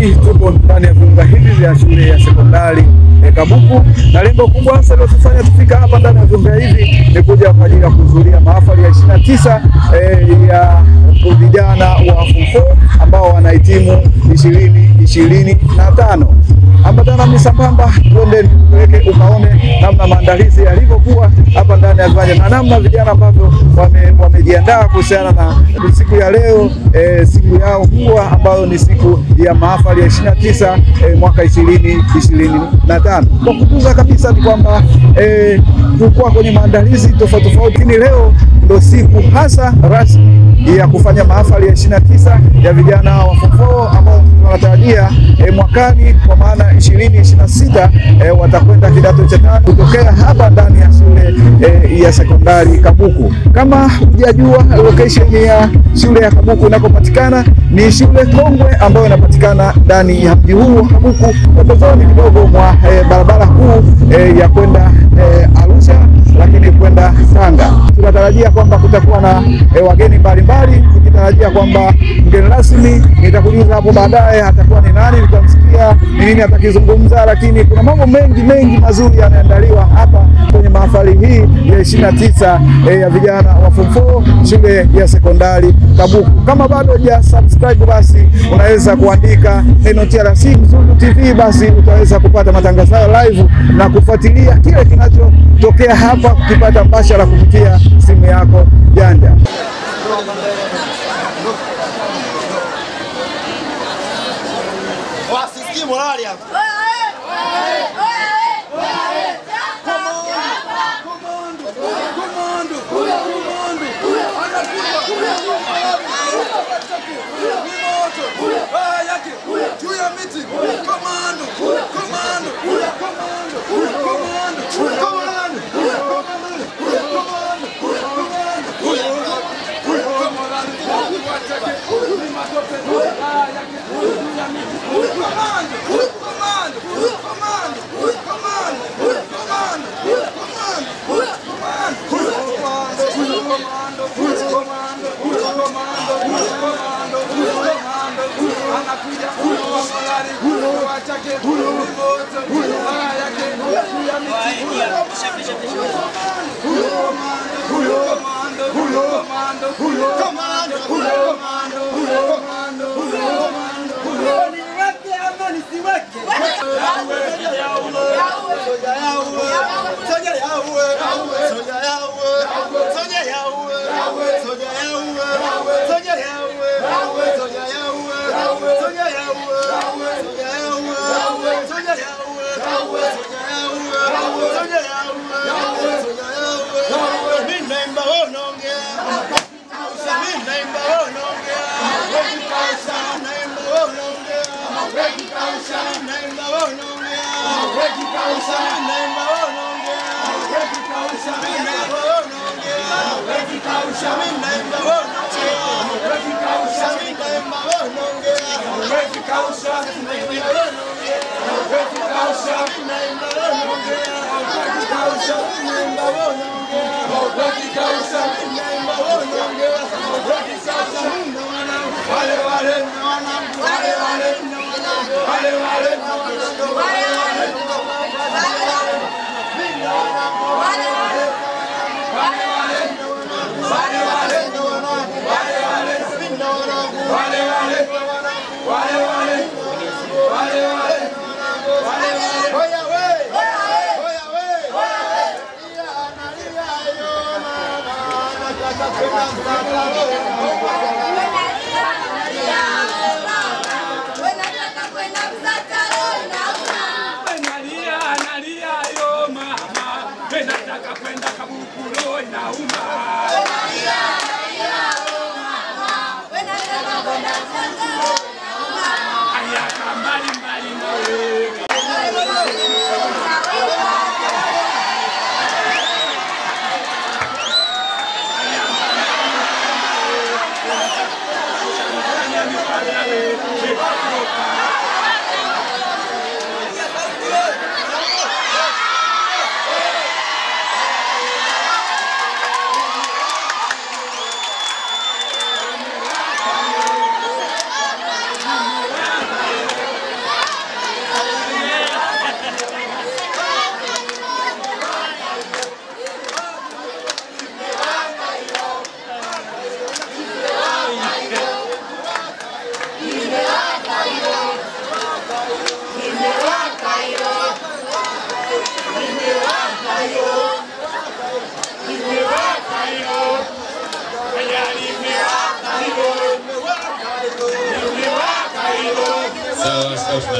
hii tuko ndani ya viunga hivi vya shule ya sekondari Kabuku, na lengo kubwa hasa lilotufanya tufika hapa ndani ya viunga hivi ni kuja kwa ajili ya kuhudhuria mahafali ya 29 ya vijana wa form 4 ambao wanahitimu 2025. Ambatana misambamba twende tuweke ukaone namna maandalizi yalivyokuwa hapa ndani ya viwanja na namna vijana ambavyo wamejiandaa kuhusiana na siku ya leo, siku yao kubwa ambayo ni siku ya mahafali ya 29 mwaka 2025. Kwa kutuza kabisa ni kwamba tulikuwa kwenye maandalizi tofauti, ni leo ndio siku hasa rasmi ya kufanya mahafali ya 29 ya vijana wa form 4 ambao tunatarajia mwakani, kwa maana 2026 watakwenda kidato cha 5 kutokea hapa ndani ya shule ya sekondari Kabuku. Kama hujajua location ya shule ya Kabuku inakopatikana, ni shule kongwe ambayo inapatikana ndani ya mji huu wa Kabuku, pembezoni kidogo mwa barabara kuu ya kwenda Arusha lakini kwenda Tanga. Tunatarajia kwamba kutakuwa na wageni mbalimbali, tukitarajia kwamba mgeni rasmi nitakujuza hapo baadaye atakuwa ni nani, tutamsikia ni nini atakizungumza, lakini kuna mambo mengi mazuri yanaandaliwa hapa kwenye mahafali hii ya 29 ya vijana wa form 4 shule ya sekondari Kabuku. Kama bado hujasubscribe, basi unaweza kuandika neno TRC Mzungu TV, basi utaweza kupata matangazo live na kufuatilia kile kinachotokea hapa, kupata mbashara kupitia simu yako janja. Wasisikie morali hapo.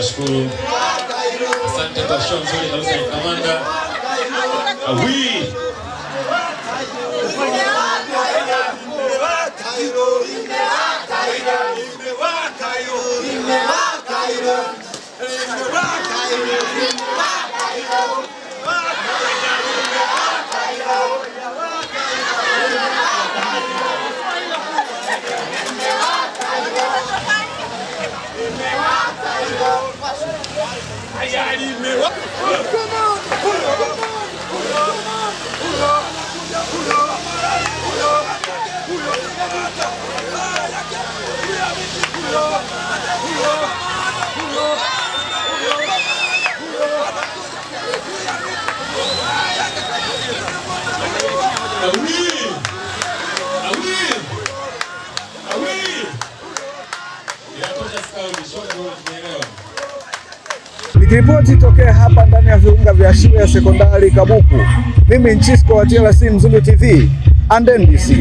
Nashukuru. Asante kwa show nzuri kabisa ya Kamanda. Awi. Nikiripoti tokea hapa ndani ya viunga vya shule ya sekondari Kabuku, mimi Nchisco wa TLC Mzulu TV and NBC.